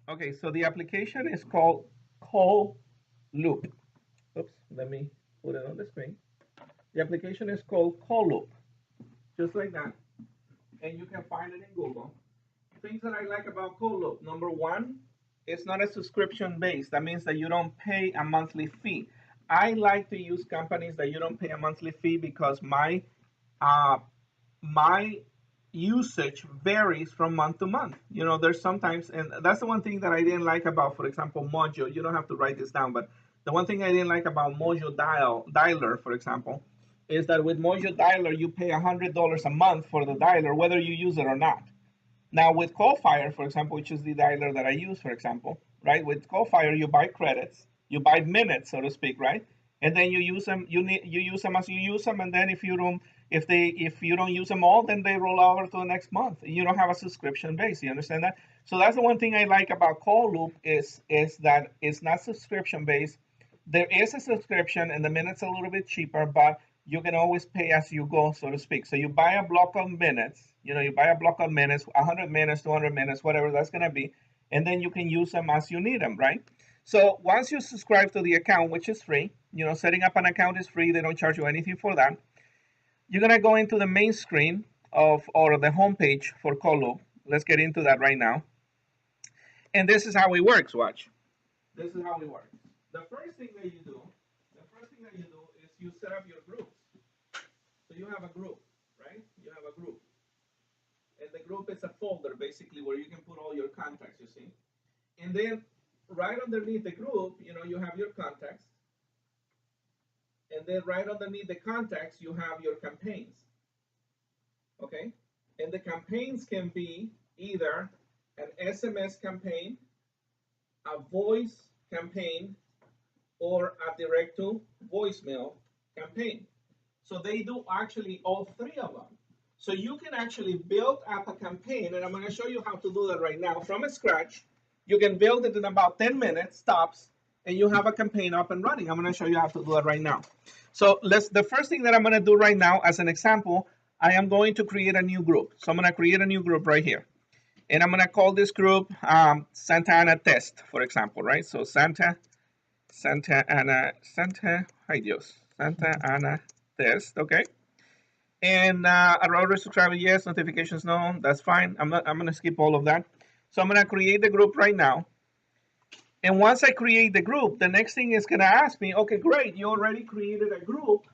Okay, so the application is called Call Loop. Oops, let me put it on the screen. The application is called Call Loop, just like that. And you can find it in Google. Things that I like about Call Loop. Number one, it's not a subscription based. That means that you don't pay a monthly fee. I like to use companies that you don't pay a monthly fee because uh, my usage varies from month to month. You know, there's sometimes, and that's the one thing that I didn't like about, for example, Mojo. You don't have to write this down, but the one thing I didn't like about Dialer, for example, is that with Mojo Dialer, you pay $100 a month for the dialer, whether you use it or not. Now with Coalfire, for example, which is the dialer that I use, for example, right? With Coalfire, you buy credits, you buy minutes, so to speak, right? And then you use them. You use them as you use them, and then if you don't use them all, then they roll over to the next month. You don't have a subscription base. You understand that? So that's the one thing I like about Call Loop is that it's not subscription based. There is a subscription, and the minutes a little bit cheaper, but you can always pay as you go, so to speak. So you buy a block of minutes, you buy a block of minutes, 100 minutes, 200 minutes, whatever that's going to be, and then you can use them as you need them, right? So once you subscribe to the account, which is free, setting up an account is free. They don't charge you anything for that. You're going to go into the main screen or the homepage for Colo. Let's get into that right now. And this is how it works, watch. This is how it works. The first thing that you do, is you set up your groups. So you have a group, right? You have a group. And the group is a folder basically where you can put all your contacts, you see. And then right underneath the group, you have your contacts. And then right underneath the contacts, you have your campaigns. Okay? And the campaigns can be either an SMS campaign, a voice campaign, or a direct to voicemail campaign. So they do actually all three of them. So you can actually build up a campaign, and I'm going to show you how to do that right now from scratch. You can build it in about 10 minutes, tops, and you have a campaign up and running. I'm going to show you how to do it right now. So the first thing that I'm going to do right now, as an example, I am going to create a new group. So I'm going to create a new group right here. And I'm going to call this group Santa Ana Test, for example, right? So Santa Ana Test, okay? And a router subscriber, yes. Notifications, no. That's fine. I'm gonna skip all of that. So I'm gonna create the group right now. And once I create the group, the next thing is gonna ask me, okay, great, you already created a group.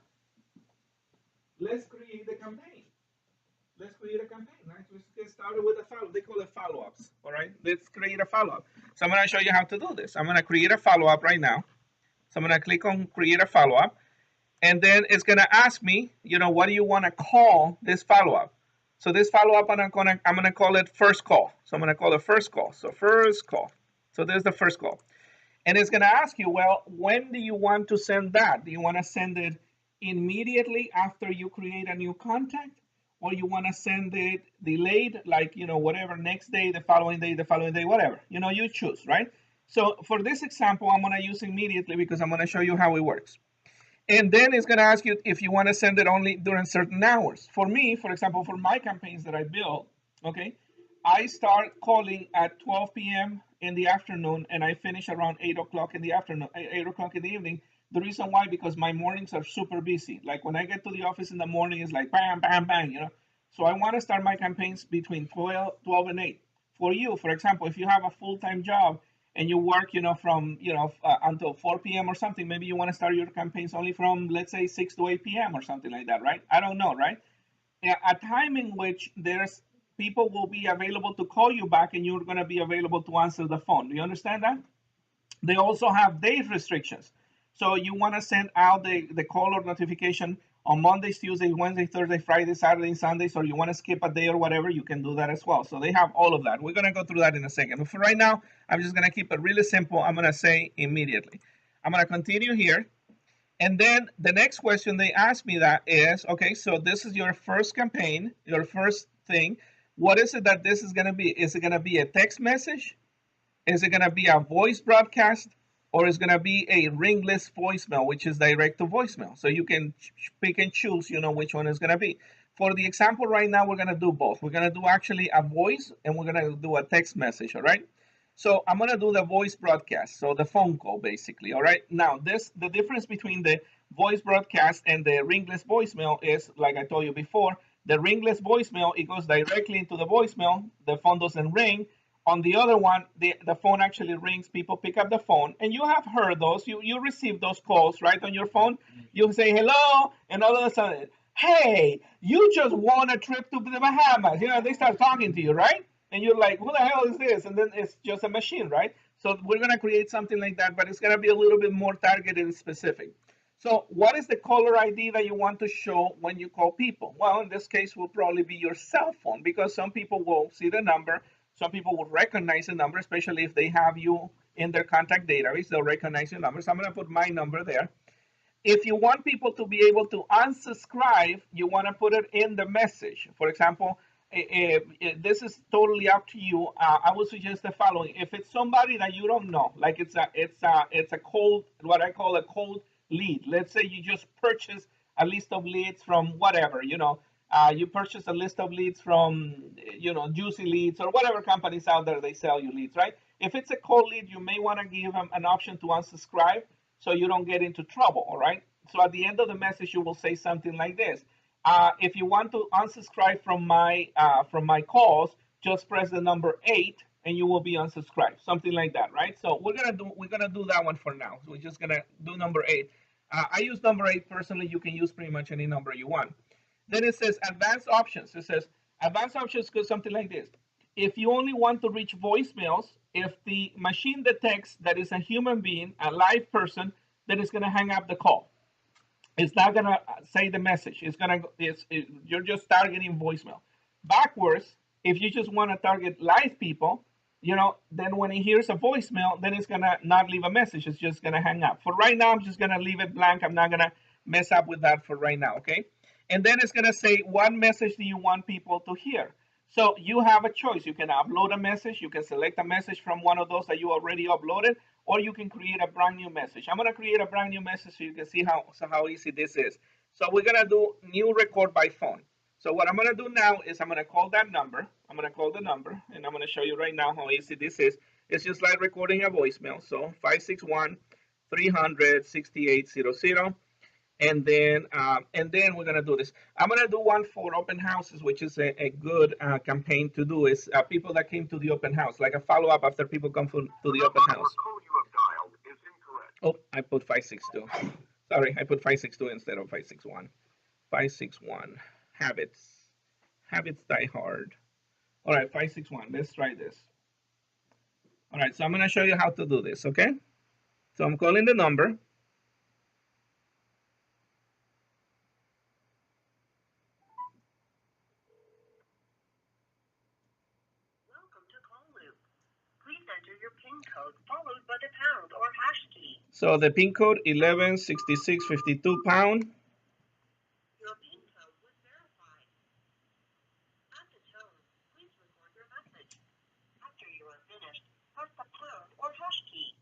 Let's create the campaign. Let's create a campaign, right? Let's get started with a follow. They call it follow-ups. All right. Let's create a follow-up. So I'm gonna show you how to do this. I'm gonna create a follow-up right now. So I'm gonna click on create a follow-up. And then it's going to ask me, what do you want to call this follow-up? So this follow-up, I'm going to call it first call. So I'm going to call it first call. So first call. So there's the first call. And it's going to ask you, well, when do you want to send that? Do you want to send it immediately after you create a new contact? Or you want to send it delayed, like, whatever, next day, the following day, whatever. You choose, right? So for this example, I'm going to use immediately because I'm going to show you how it works. And then it's going to ask you if you want to send it only during certain hours. For me, for example, for my campaigns that I build, okay, I start calling at 12 p.m. in the afternoon and I finish around 8 o'clock in the afternoon, 8 o'clock in the evening. The reason why, because my mornings are super busy. Like when I get to the office in the morning, it's like bam, bam, bam, So I want to start my campaigns between 12 and 8. For you, for example, if you have a full-time job and you work, from, until 4 p.m. or something, maybe you want to start your campaigns only from, let's say, 6 to 8 p.m. or something like that, right? I don't know, right? A time in which there's people will be available to call you back and you're going to be available to answer the phone. Do you understand that? They also have date restrictions. So you want to send out the call or notification on Mondays, Tuesdays, Wednesdays, Thursdays, Fridays, Saturdays, Sundays, or you want to skip a day or whatever, you can do that as well. So they have all of that. We're going to go through that in a second. But for right now, I'm just going to keep it really simple. I'm going to say immediately. I'm going to continue here. And then the next question they ask me that is, okay, so this is your first campaign, your first thing. What is it that this is going to be? Is it going to be a text message? Is it going to be a voice broadcast? Or is going to be a ringless voicemail, which is direct to voicemail. So you can pick and choose, which one is going to be. For the example right now, we're going to do both. We're going to do actually a voice and we're going to do a text message, all right? So I'm gonna do the voice broadcast, so the phone call basically. All right. Now the difference between the voice broadcast and the ringless voicemail is, like I told you before, the ringless voicemail, it goes directly into the voicemail. The phone doesn't ring. On the other one, the phone actually rings. People pick up the phone, and you have heard those. You receive those calls right on your phone. You say hello, and all of a sudden, hey, you just won a trip to the Bahamas. You know, they start talking to you, right? And you're like, who the hell is this? And then it's just a machine, right? So we're gonna create something like that, but it's gonna be a little bit more targeted and specific. So what is the caller ID that you want to show when you call people? Well, in this case, will probably be your cell phone, because some people will see the number. Some people will recognize the number, especially if they have you in their contact database. They'll recognize your number. So I'm gonna put my number there. If you want people to be able to unsubscribe, you want to put it in the message. For example, this is totally up to you. I would suggest the following: if it's somebody that you don't know, like it's a cold, what I call a cold lead. Let's say you just purchase a list of leads from whatever, you purchase a list of leads from, Juicy Leads or whatever companies out there, they sell you leads, right? If it's a cold lead, you may want to give them an option to unsubscribe so you don't get into trouble, all right? So at the end of the message, you will say something like this: if you want to unsubscribe from my calls, just press the number 8 and you will be unsubscribed, something like that, right? So we're gonna do that one for now. So we're just gonna do number 8. I use number 8 personally. You can use pretty much any number you want. Then it says advanced options. It says advanced options goes something like this: if you only want to reach voicemails, if the machine detects that it's a human being, a live person, then it's going to hang up the call. It's not going to say the message. You're just targeting voicemail. Backwards, if you just want to target live people, then when it hears a voicemail, then it's going to not leave a message. It's just going to hang up. For right now, I'm just going to leave it blank. I'm not going to mess up with that for right now, okay? And then it's going to say, what message do you want people to hear? So you have a choice. You can upload a message. You can select a message from one of those that you already uploaded, or you can create a brand new message. I'm going to create a brand new message so you can see how easy this is. So we're going to do new record by phone. So what I'm going to do now is I'm going to call that number. I'm going to call the number, and I'm going to show you right now how easy this is. It's just like recording a voicemail. So 561 300 6800. And then we're gonna do this. I'm gonna do one for open houses, which is a good campaign to do. Is people that came to the open house, like a follow up after people come to the open house. Oh, I put 562. Sorry, I put 562 instead of 561. 561 habits. Habits die hard. All right, 561. Let's try this. All right, so I'm gonna show you how to do this. Okay. So I'm calling the number. Code followed by the pound or hash key. So the pin code 116652 pound. Your pin code was verified. At the tone, please record your message. After you are finished, press the pound or hash key.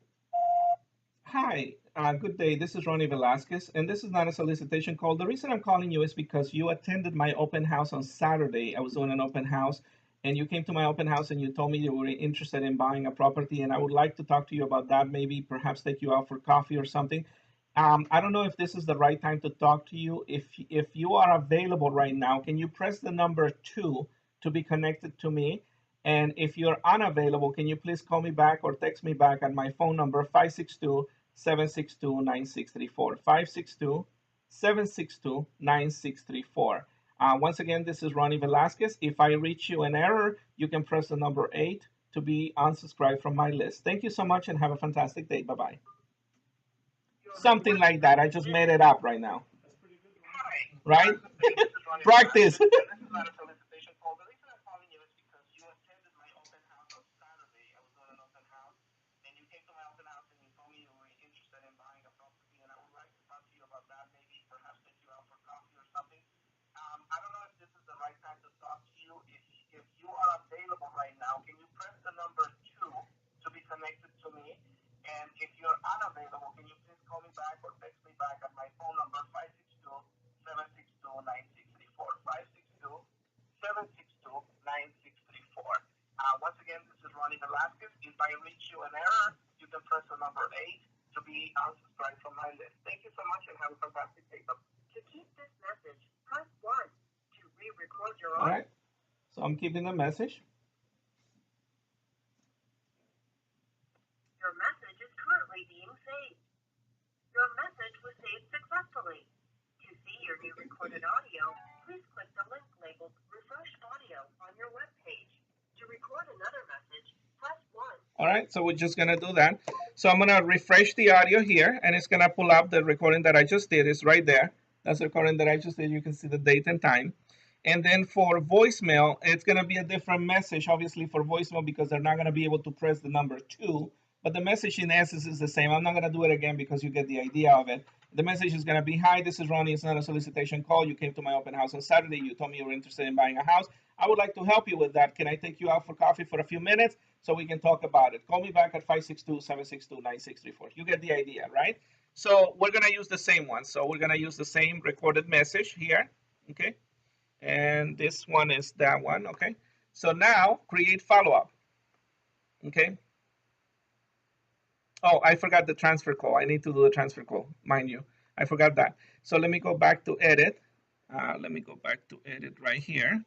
Hi, good day. This is Rony Velasquez, and this is not a solicitation call. The reason I'm calling you is because you attended my open house on Saturday. I was doing an open house, and you came to my open house and you told me you were interested in buying a property, and I would like to talk to you about that, maybe perhaps take you out for coffee or something. I don't know if this is the right time to talk to you. If you are available right now, can you press the number 2 to be connected to me? And if you're unavailable, can you please call me back or text me back at my phone number 562-762-9634. 562-762-9634. Once again, this is Rony Velasquez. If I reach you in error, you can press the number 8 to be unsubscribed from my list. Thank you so much and have a fantastic day. Bye-bye. Something like that. I just made it up right now. Right? Practice. Once again, this is Rony Velasquez. I reach you an error, you can press the number 8 to be unsubscribed from my list. Thank you so much and have a fantastic day. To keep this message, press 1. To re-record your audio. All right. So I'm keeping the message. Your message is currently being saved. Your message was saved successfully. To see your new recorded audio, please click the link labeled Refresh Audio on your web page. To record another message, press 1. All right, so we're just going to do that. So I'm going to refresh the audio here, and it's going to pull up the recording that I just did. It's right there. That's the recording that I just did. You can see the date and time. And then for voicemail, it's going to be a different message, obviously, for voicemail, because they're not going to be able to press the number 2. But the message in essence is the same. I'm not going to do it again because you get the idea of it. The message is going to be, hi, this is Rony. It's not a solicitation call. You came to my open house on Saturday. You told me you were interested in buying a house. I would like to help you with that. Can I take you out for coffee for a few minutes so we can talk about it? Call me back at 562-762-9634. You get the idea, right? So we're going to use the same one. So we're going to use the same recorded message here, okay? And this one is that one, okay? So now create follow-up, okay? Oh, I forgot the transfer call. I need to do the transfer call, mind you. I forgot that. So let me go back to edit. Let me go back to edit right here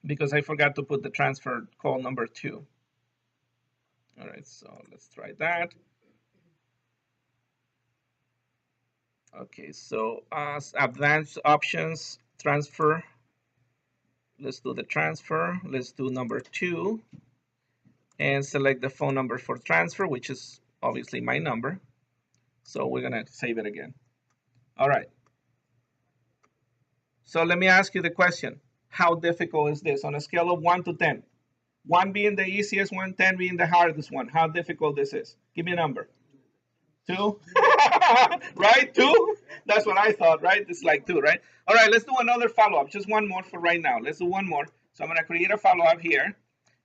because I forgot to put the transfer call number 2. All right, so let's try that. Okay, so advanced options, transfer. Let's do the transfer. Let's do number 2. And select the phone number for transfer, which is obviously my number. So we're gonna save it again. All right. So let me ask you the question. How difficult is this on a scale of 1 to 10? 1 being the easiest one, 10 being the hardest one. How difficult this is? Give me a number. 2? Right, 2? That's what I thought, right? It's like 2, right? All right, let's do another follow-up. Just one more for right now. Let's do one more. So I'm gonna create a follow-up here.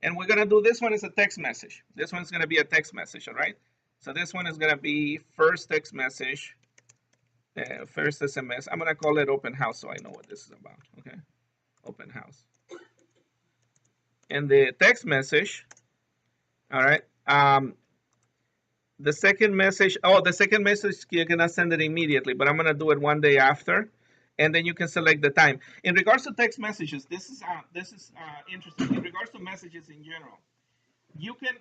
And we're gonna do this one as a text message. This one's gonna be a text message, all right? So this one is gonna be first text message, first SMS. I'm gonna call it open house so I know what this is about, okay? Open house. And the text message, all right? The second message, the second message, you're gonna send it immediately, but I'm gonna do it one day after. And then you can select the time. In regards to text messages, this is interesting. In regards to messages in general, you can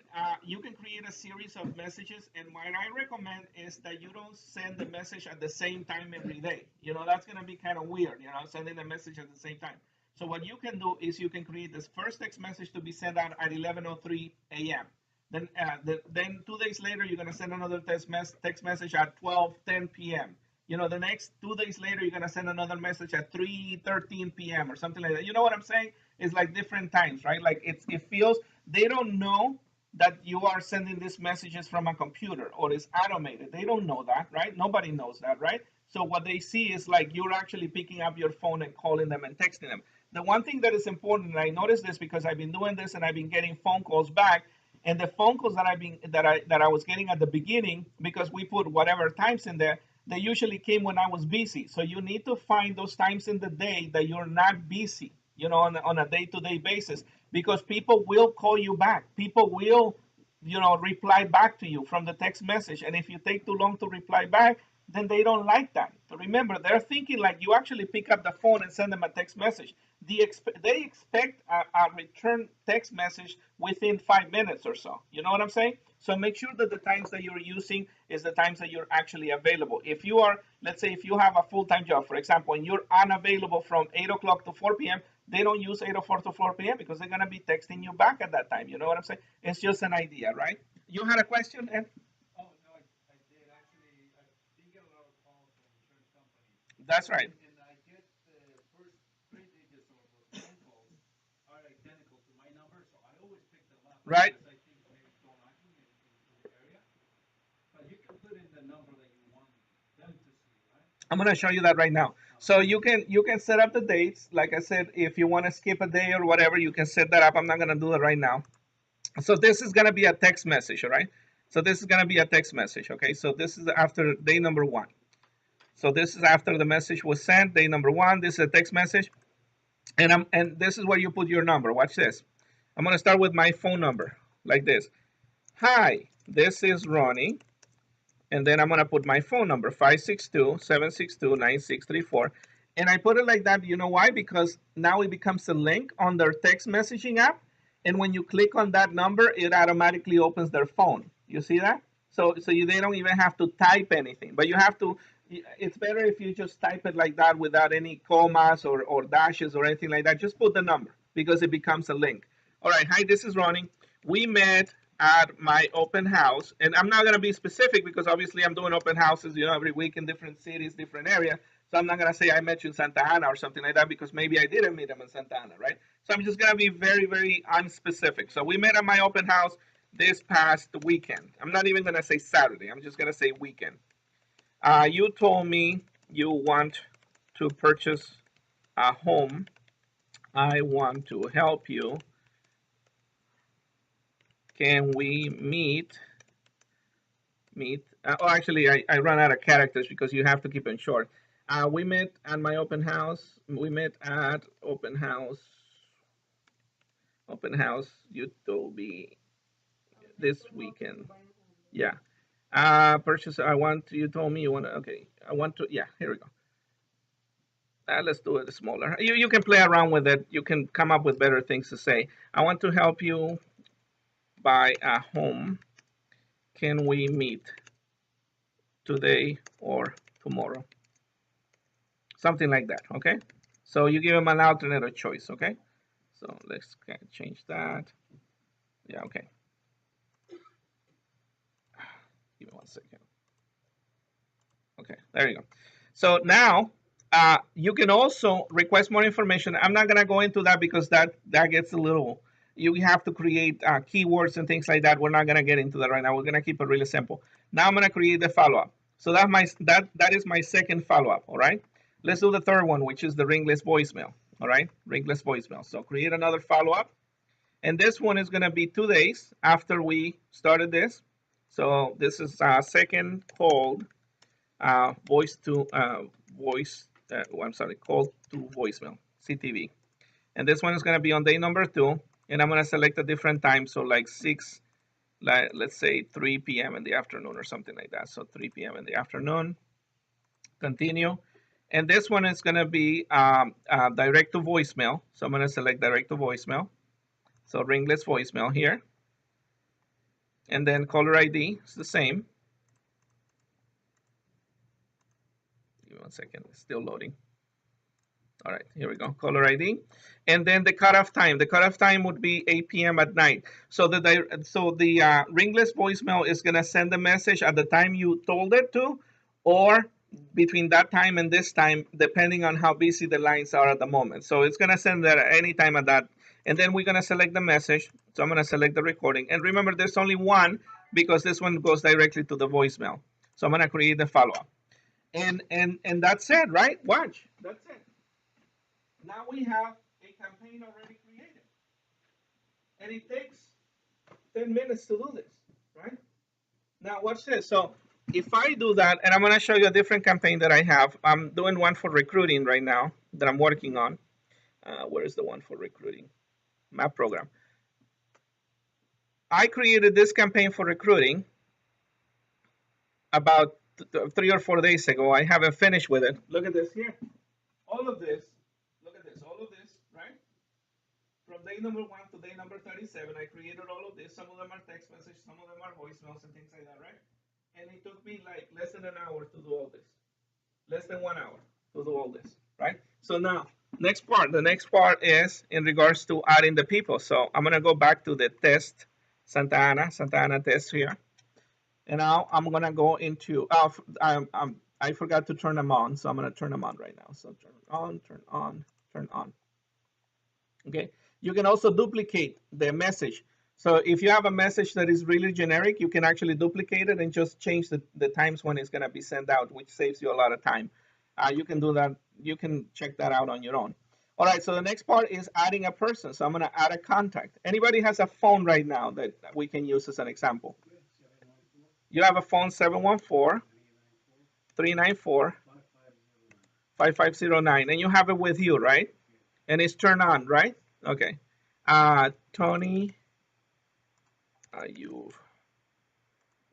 create a series of messages, and what I recommend is that you don't send the message at the same time every day. You know, that's gonna be kind of weird, you know, sending the message at the same time. So what you can do is you can create this first text message to be sent out at 11:03 a.m. Then 2 days later, you're gonna send another text message at 12:10 p.m. You know, the next 2 days later, you're gonna send another message at 3:13 p.m. or something like that. You know what I'm saying? It's like different times, right? Like it feels they don't know that you are sending these messages from a computer or it's automated. They don't know that, right? Nobody knows that, right? So what they see is like you're actually picking up your phone and calling them and texting them. The one thing that is important, and I noticed this because I've been doing this and I've been getting phone calls back, and the phone calls that I was getting at the beginning, because we put whatever times in there, they usually came when I was busy. So you need to find those times in the day that you're not busy, you know, on a day-to-day basis, because people will call you back. People will, you know, reply back to you from the text message. And if you take too long to reply back, then they don't like that. So remember, they're thinking like you actually pick up the phone and send them a text message. They expect a return text message within 5 minutes or so. You know what I'm saying? So make sure that the times that you're using is the times that you're actually available. If you are, let's say if you have a full-time job, for example, and you're unavailable from 8 o'clock to 4 p.m., they don't use 8:04 to 4 p.m. because they're going to be texting you back at that time. You know what I'm saying? It's just an idea, right? You had a question, Ed? Oh, no, I did. Actually, I did get a lot of calls from insurance companies. That's right. And I get the first 3 digits of those phone calls are identical to my number, so I always pick them up. Right. Because I think maybe don't like me in the area. But you can put in the number that you want them to see, right? I'm going to show you that right now. So you can set up the dates. Like I said, if you want to skip a day or whatever, you can set that up. I'm not going to do it right now. So this is going to be a text message, all right? So this is going to be a text message, okay? So this is after day number 1. So this is after the message was sent, day number 1. This is a text message. And this is where you put your number. Watch this. I'm going to start with my phone number. like this. Hi, this is Ronnie. And then I'm going to put my phone number, 562-762-9634. And I put it like that. You know why? Because now it becomes a link on their text messaging app. And when you click on that number, it automatically opens their phone. You see that? They don't even have to type anything. But you have to, it's better if you just type it like that without any commas or dashes or anything like that. Just put the number because it becomes a link. All right. Hi, this is Ronnie. We met at my open house, and I'm not going to be specific because obviously I'm doing open houses, every week in different cities, different areas. So I'm not going to say I met you in Santa Ana or something like that because maybe I didn't meet him in Santa Ana, right? So I'm just going to be very, very unspecific. So we met at my open house this past weekend. I'm not even going to say Saturday. I'm just going to say weekend. You told me you want to purchase a home. I want to help you. Can we meet? Actually, I ran out of characters because you have to keep it short. We met at my open house. We met at open house. Open house. You told me this weekend. Yeah. Purchase. I want. You told me you want to. Okay. I want to. Yeah. Here we go. Let's do it smaller. You can play around with it. You can come up with better things to say. I want to help you buy a home. Can we meet today or tomorrow? Something like that, okay? So you give them an alternate choice, okay? So let's change that. Yeah, okay. Give me 1 second. Okay, there you go. So now you can also request more information. I'm not gonna go into that because that gets a little, you have to create keywords and things like that. We're not gonna get into that right now. We're gonna keep it really simple. Now I'm gonna create the follow-up. So that is my second follow-up, all right? Let's do the third one, which is the ringless voicemail, all right? Ringless voicemail. So create another follow-up. And this one is gonna be 2 days after we started this. So this is second called voice to voice. I'm sorry, call to voicemail, CTV. And this one is going to be on day number 2. And I'm going to select a different time. So like 6, let's say 3 p.m. in the afternoon or something like that. So 3 p.m. in the afternoon. Continue. And this one is going to be direct to voicemail. So I'm going to select direct to voicemail. So ringless voicemail here. And then caller ID is the same. Give me 1 second, it's still loading. All right, here we go, caller ID. And then the cutoff time. The cutoff time would be 8 p.m. at night. So the ringless voicemail is gonna send the message at the time you told it to, or between that time and this time, depending on how busy the lines are at the moment. So it's gonna send that at any time at that. And then we're gonna select the message. So I'm gonna select the recording. And remember, there's only one because this one goes directly to the voicemail. So I'm gonna create the follow-up. And that's it, right? Watch. That's it. Now we have a campaign already created. And it takes 10 minutes to do this, right? Now watch this. So if I do that, and I'm going to show you a different campaign that I have. I'm doing one for recruiting right now that I'm working on. Where is the one for recruiting? Map program. I created this campaign for recruiting about 3 or 4 days ago. I haven't finished with it. Look at this here. All of this, look at this, all of this, right? From day number 1 to day number 37, I created all of this. Some of them are text messages, some of them are voicemails and things like that, right? And it took me like less than an hour to do all this. Less than 1 hour to do all this, right? So now, next part. The next part is in regards to adding the people. So I'm gonna go back to the test, Santa Ana test here. And now I'm gonna go into, I forgot to turn them on, so I'm gonna turn them on right now. So turn on, turn on, turn on. Okay, you can also duplicate the message. So if you have a message that is really generic, you can actually duplicate it and just change the times when it's gonna be sent out, which saves you a lot of time. You can do that, you can check that out on your own. All right, so the next part is adding a person. So I'm gonna add a contact. Anybody has a phone right now that we can use as an example? You have a phone 714-394-5509, and you have it with you, right? And it's turned on, right? Okay. Tony you,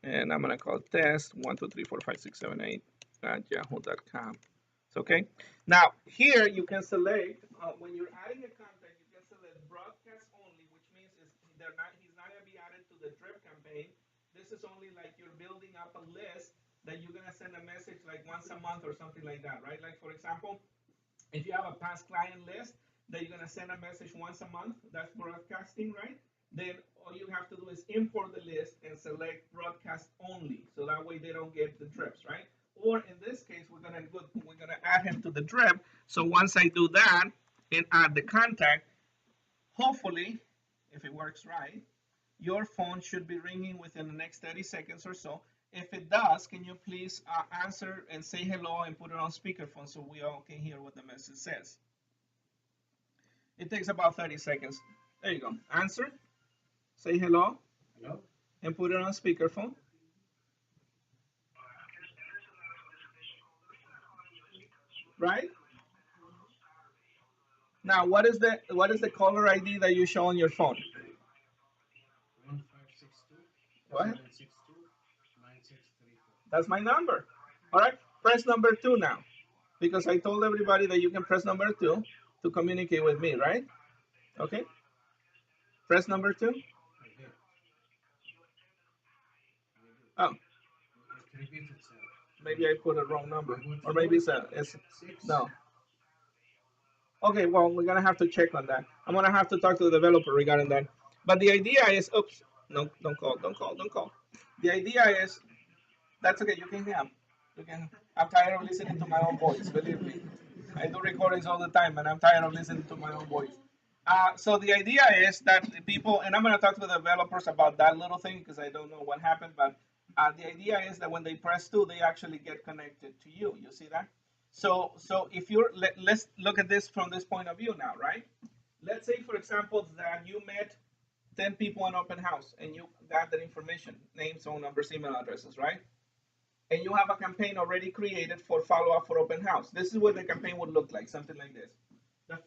and I'm gonna call test 1 2 3 4 5 6 7 8 at yahoo.com. Okay. Now here you can select when you're adding a contact, you can select broadcast only, which means he's not gonna be added to the drip campaign. This is only like you're building up a list that you're gonna send a message like once a month or something like that, right? Like for example, if you have a past client list that you're gonna send a message once a month, that's broadcasting, right? Then all you have to do is import the list and select broadcast only, so that way they don't get the drips, right? Or in this case, we're gonna add him to the drip. So once I do that and add the contact, hopefully, if it works right, your phone should be ringing within the next 30 seconds or so. If it does, can you please answer and say hello and put it on speakerphone so we all can hear what the message says? It takes about 30 seconds. There you go. Answer, say hello, Hello? and put it on speakerphone. Right? Now, what is the caller ID that you show on your phone? 1562 What? 762 9634. That's my number. All right. Press number 2 now, because I told everybody that you can press number 2 to communicate with me, right? Okay. Press number 2. Okay. Oh, It repeats itself. maybe I put a wrong number, or maybe it's Six. no. Okay, well, we're gonna have to check on that. I'm gonna have to talk to the developer regarding that. But the idea is, oops, no, don't call. The idea is, that's okay. You can hear. You can. I'm tired of listening to my own voice. Believe me, I do recordings all the time, and I'm tired of listening to my own voice. So the idea is that the people, and I'm gonna talk to the developers about that little thing because I don't know what happened, but the idea is that when they press 2, they actually get connected to you. You see that? So if let's look at this from this point of view now, right? Let's say, for example, that you met 10 people in open house and you got their information, names, phone numbers, email addresses, right? And you have a campaign already created for follow up for open house. This is what the campaign would look like, something like this. The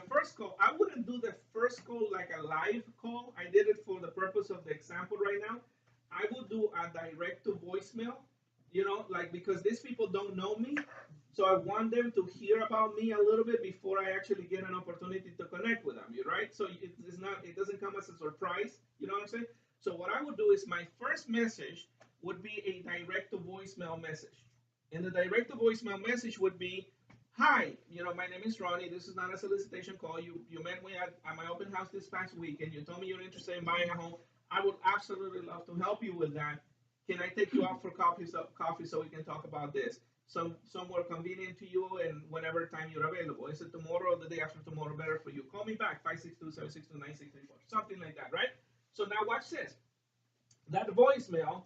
first call, I wouldn't do the first call like a live call. I did it for the purpose of the example right now. I would do a direct to voicemail, like because these people don't know me. So I want them to hear about me a little bit before I actually get an opportunity to connect with them. You right? So it doesn't come as a surprise. You know what I'm saying? So what I would do is my first message would be a direct to voicemail message. And the direct to voicemail message would be, hi, my name is Ronnie. This is not a solicitation call. You met me at my open house this past week and you told me you're interested in buying a home. I would absolutely love to help you with that. Can I take you out for coffee so we can talk about this? Somewhere convenient to you and whenever time you're available. Is it tomorrow or the day after tomorrow better for you? Call me back, 562-762-9634. Something like that, right? So now watch this. That voicemail,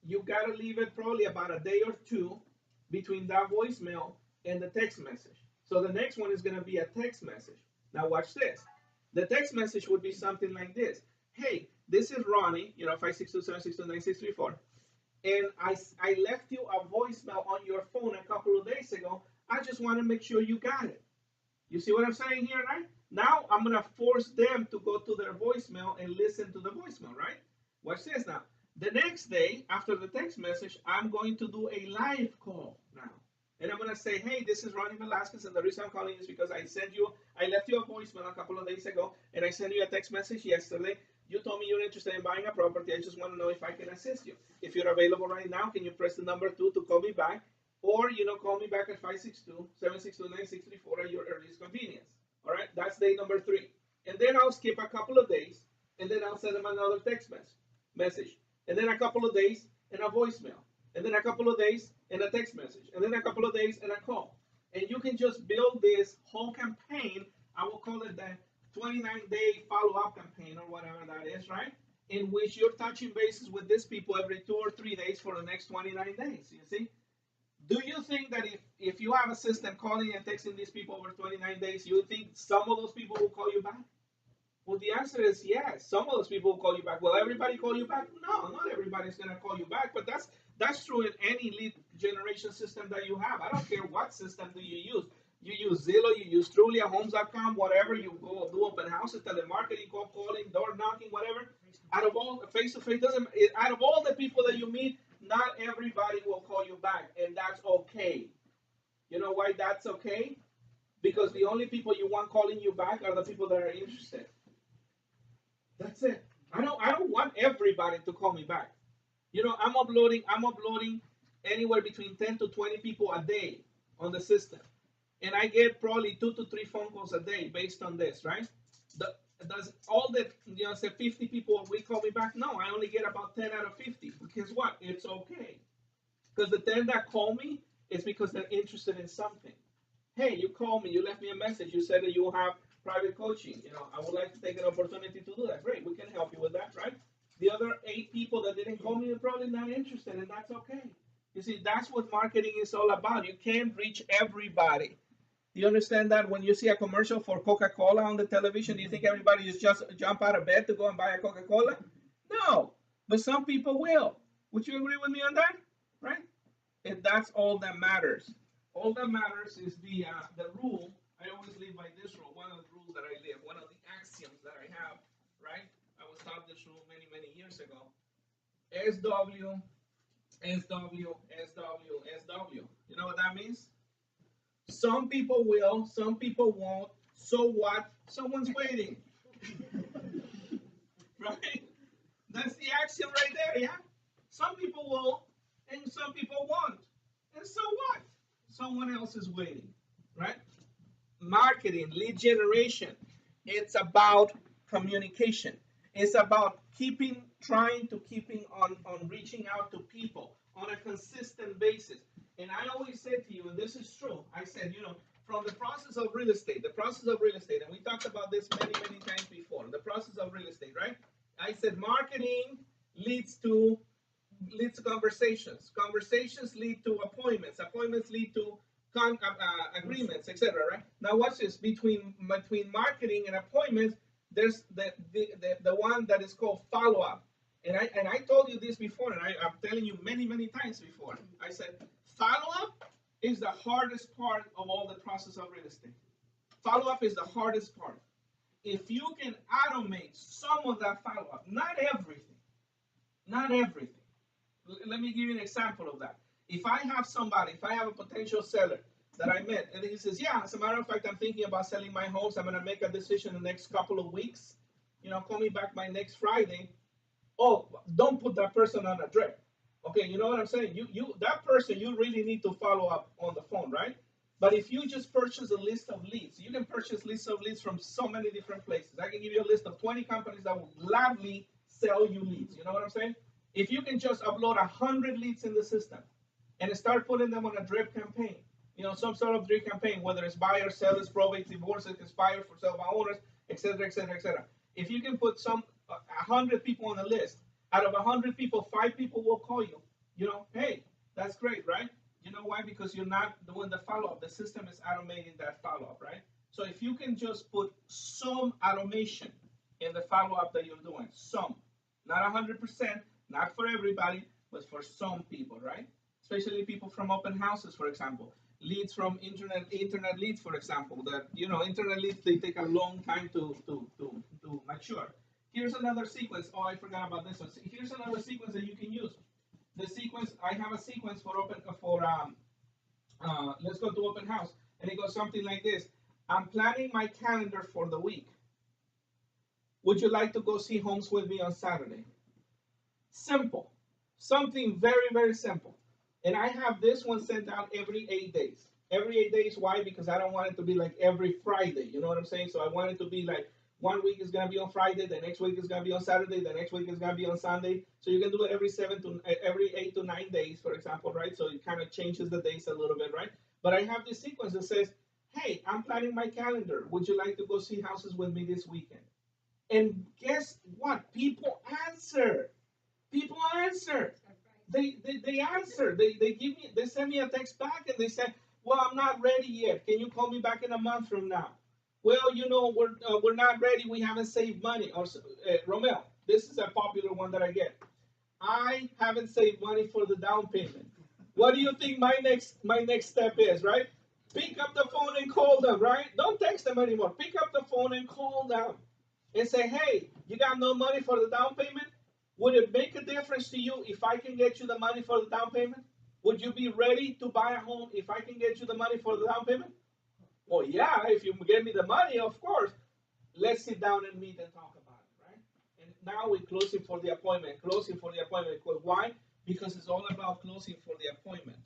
you gotta leave it probably about a day or two between that voicemail and the text message. So the next one is gonna be a text message. Now watch this. The text message would be something like this. Hey, this is Ronnie, 562-762-9634. And I left you a voicemail on your phone a couple of days ago. I just want to make sure you got it. You see what I'm saying here, right? Now I'm gonna force them to go to their voicemail and listen to the voicemail, right? Watch this now. The next day, after the text message, I'm going to do a live call now. And I'm gonna say, hey, this is Rony Velasquez, and the reason I'm calling is because I left you a voicemail a couple of days ago, and I sent you a text message yesterday. You told me you're interested in buying a property. I just want to know if I can assist you. If you're available right now, can you press the number 2 to call me back? Or, call me back at 562-762-9634 at your earliest convenience. All right, that's day number 3. And then I'll skip a couple of days, and then I'll send them another text message. And then a couple of days, and a voicemail. And then a couple of days, and a text message. And then a couple of days, and a call. And you can just build this whole campaign. I will call it the 29-day follow-up campaign or whatever that is, right? In which you're touching bases with these people every 2 or 3 days for the next 29 days. You see? Do you think that if you have a system calling and texting these people over 29 days, you think some of those people will call you back? Well, the answer is yes. Some of those people will call you back. Will everybody call you back? No, not everybody's going to call you back. But that's true in any lead generation system that you have. I don't care what system do you use. You use Zillow, you use Trulia, Homes.com, whatever. You go do open houses, telemarketing, cold calling, door knocking, whatever. Out of all face-to-face doesn't, out of all the people that you meet, not everybody will call you back, and that's okay. You know why that's okay? Because the only people you want calling you back are the people that are interested. That's it. I don't want everybody to call me back. I'm uploading anywhere between 10 to 20 people a day on the system. And I get probably 2 to 3 phone calls a day based on this, right? The, does all the, say 50 people will call me back? No, I only get about 10 out of 50. But guess what? It's okay. Because the 10 that call me is because they're interested in something. Hey, you called me, you left me a message, you said that you have private coaching. I would like to take an opportunity to do that. Great, we can help you with that, right? The other 8 people that didn't call me are probably not interested, and that's okay. You see, that's what marketing is all about. You can't reach everybody. Do you understand that when you see a commercial for Coca-Cola on the television, do you think everybody just jump out of bed to go and buy a Coca-Cola? No, but some people will. Would you agree with me on that? Right? And that's all that matters. All that matters is the rule. I always live by this rule. One of the rules that I live, one of the axioms that I have, right? I was taught this rule many, many years ago. SW, SW, SW, SW. You know what that means? Some people will, some people won't. So what? Someone's waiting. Right? That's the axiom right there, yeah? Some people will, and some people won't. And so what? Someone else is waiting, right? Marketing, lead generation, it's about communication. It's about trying to keeping on reaching out to people on a consistent basis. And I always said to you, and this is true, I said, from the process of real estate, and we talked about this many, many times before, the process of real estate, right? I said marketing leads to conversations. Conversations lead to appointments. Appointments lead to agreements, etc. Right? Now, watch this. Between marketing and appointments, there's the one that is called follow up. And I told you this before, and I'm telling you many many times before. I said follow up is the hardest part of all the process of real estate. Follow up is the hardest part. If you can automate some of that follow up, not everything, not everything. Let me give you an example of that. If I have a potential seller that I met, and he says, yeah, as a matter of fact, I'm thinking about selling my house. I'm going to make a decision in the next couple of weeks. Call me back by next Friday. Oh, don't put that person on a drip. Okay, you know what I'm saying? That person, you really need to follow up on the phone, right? But if you just purchase a list of leads, you can purchase lists of leads from so many different places. I can give you a list of 20 companies that will gladly sell you leads. You know what I'm saying? If you can just upload 100 leads in the system and start putting them on a drip campaign, some sort of drip campaign, whether it's buyers, sellers, probate, divorces, expires for sale by owners, etc., etc., etc. If you can put 100 people on the list, out of 100 people, 5 people will call you. Hey, that's great, right? You know why? Because you're not doing the follow-up. The system is automating that follow-up, right? So if you can just put some automation in the follow-up that you're doing, some, not 100%, not for everybody, but for some people, right? Especially people from open houses, for example. Leads from internet leads, for example. That internet leads, they take a long time to mature. Here's another sequence. Oh, I forgot about this one. Here's another sequence that you can use. The sequence, I have a sequence let's go to open house, and it goes something like this. I'm planning my calendar for the week. Would you like to go see homes with me on Saturday? Simple. Something very, very simple. And I have this one sent out every 8 days. Every 8 days, why? Because I don't want it to be like every Friday. You know what I'm saying? So I want it to be like 1 week is going to be on Friday, the next week is going to be on Saturday, the next week is going to be on Sunday. So you can do it every 8 to 9 days, for example, right? So it kind of changes the days a little bit, right? But I have this sequence that says, hey, I'm planning my calendar. Would you like to go see houses with me this weekend? And guess what? People answer. People answer. They answer. They send me a text back and they say, well, I'm not ready yet. Can you call me back in a month from now? Well, we're not ready. We haven't saved money. Or Romel, this is a popular one that I get. I haven't saved money for the down payment. What do you think my next step is, right? Pick up the phone and call them, right? Don't text them anymore. Pick up the phone and call them. and say, hey, you got no money for the down payment? Would it make a difference to you if I can get you the money for the down payment? Would you be ready to buy a home if I can get you the money for the down payment? Well, yeah, if you give me the money, of course. Let's sit down and meet and talk about it, right? And now we're closing for the appointment, closing for the appointment. Because why? Because it's all about closing for the appointment.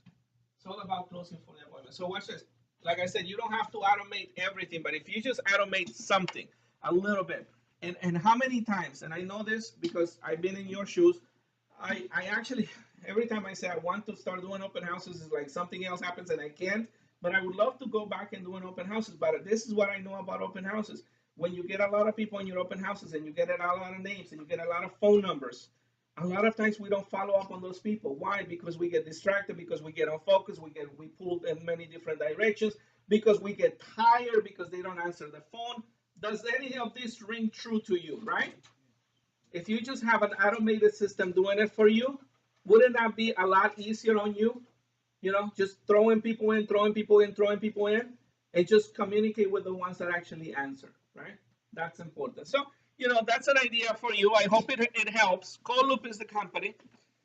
It's all about closing for the appointment. So watch this. Like I said, you don't have to automate everything, but if you just automate something a little bit, and how many times, and I know this because I've been in your shoes, I actually, every time I say I want to start doing open houses, it's like something else happens and I can't. But I would love to go back and doing open houses. But this is what I know about open houses. When you get a lot of people in your open houses and you get a lot of names and you get a lot of phone numbers, a lot of times we don't follow up on those people. Why? Because we get distracted, because we get unfocused, we pulled in many different directions, because we get tired, because they don't answer the phone. Does any of this ring true to you, right? If you just have an automated system doing it for you, wouldn't that be a lot easier on you? You know, just throwing people in, throwing people in, throwing people in, and just communicate with the ones that actually answer, right? That's important. So, you know, that's an idea for you. I hope it helps. Loop is the company.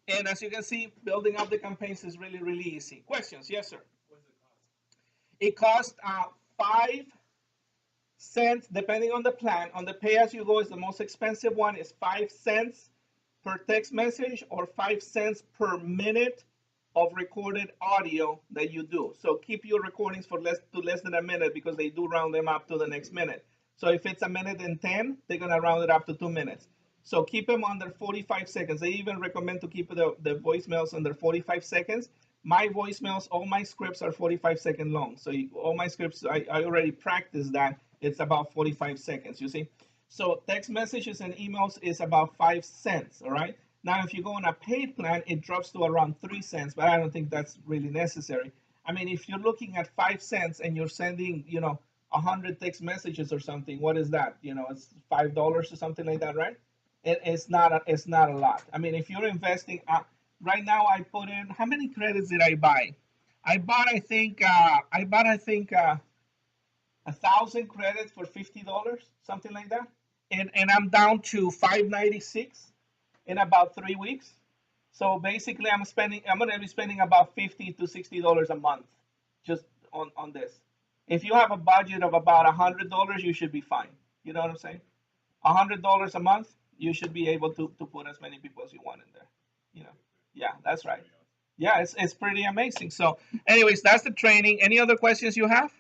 And as you can see, building up the campaigns is really, really easy. Questions? Yes, sir. What does it cost? It costs 5 cents, depending on the plan. On the pay-as-you-go is the most expensive one. Is 5 cents per text message or 5 cents per minute of recorded audio that you do. So keep your recordings for less than a minute because they do round them up to the next minute. So if it's a minute and 10, they're gonna round it up to 2 minutes. So keep them under 45 seconds. They even recommend to keep the voicemails under 45 seconds. My voicemails, all my scripts are 45-second long. So all my scripts, I already practiced that. It's about 45 seconds, you see? So text messages and emails is about 5 cents, all right? Now, if you go on a paid plan, it drops to around 3 cents, but I don't think that's really necessary. I mean, if you're looking at 5 cents and you're sending, 100 text messages or something, what is that? It's $5 or something like that, right? It's not a lot. I mean, if you're investing, right now I put in, how many credits did I buy? I bought 1,000 credits for $50, something like that, and I'm down to 596 in about 3 weeks. So basically, I'm gonna be spending about $50 to $60 a month just on this. If you have a budget of about $100, you should be fine. You know what I'm saying? $100 a month, you should be able to put as many people as you want in there. You know, yeah, that's right. Yeah, it's pretty amazing. So, anyways, that's the training. Any other questions you have?